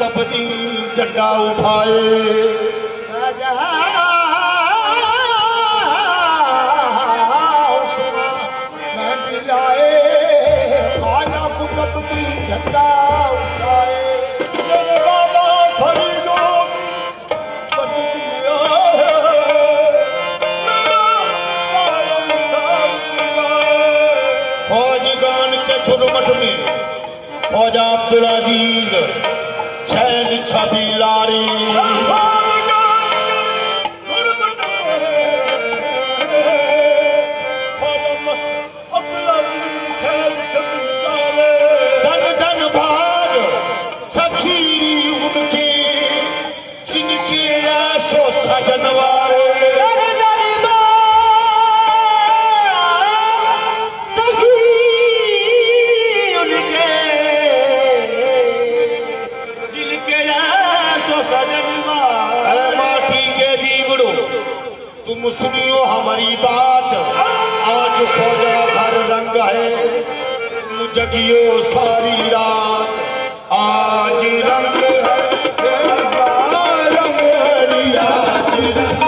तपती झंडा उठाए मैं भी लाए खाना को तपती झंडा उठाए मेरे बाबा फरीदो फौजगान के छुटमट में ख्वाजा अब्दुल अजीज छैन छवि लारी धन धन भाग सखीरी उनके जिनके ऐसो सजनवारे तुम सुनियो हमारी बात आज ख्वाजा भर रंग है तुम जगियो सारी रात आज रंग है आज रंग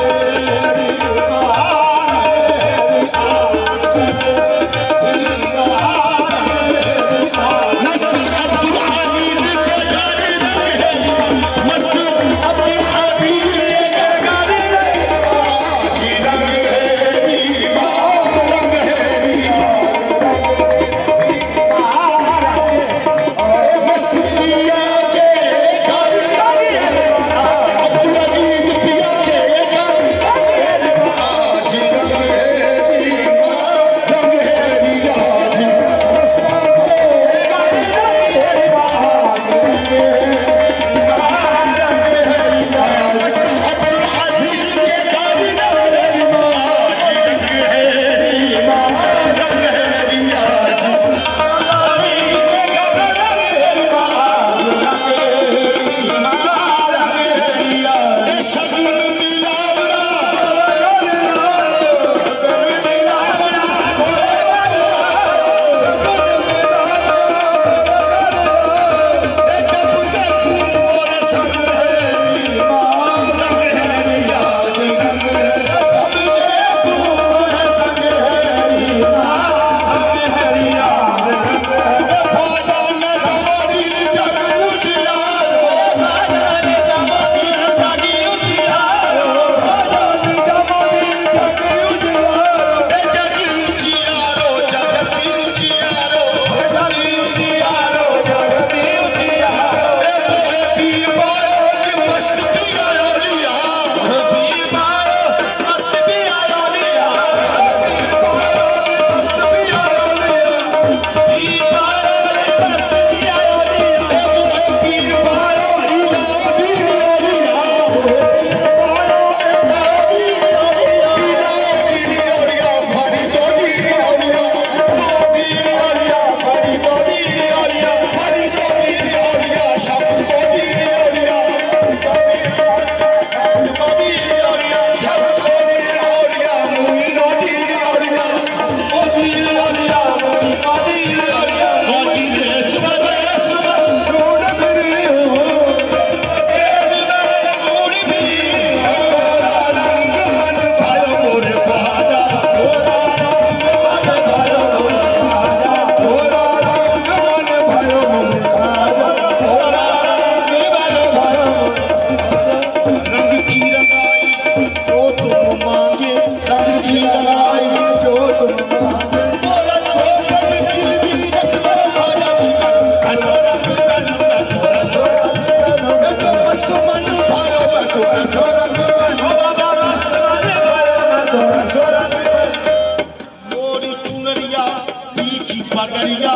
पगरिया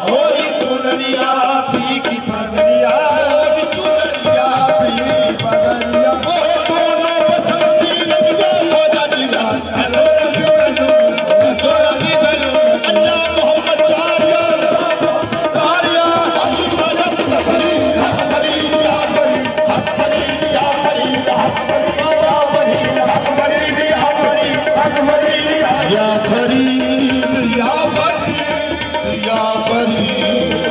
होरी चुनरिया फीकी पगरिया होरी चुनरिया फीकी पगरिया वो दोनों बसंती रंग दे ख्वाजा दीवान असोरा दी बनू अल्लाह मोहम्मद चारिया चारिया आज ख्वाजा तसरी हक फरीद या फरीद हक फरीद या फरीद हक फरीद हक फरीद या फरीद हक फरीद या फरीद या फरीद या फरीद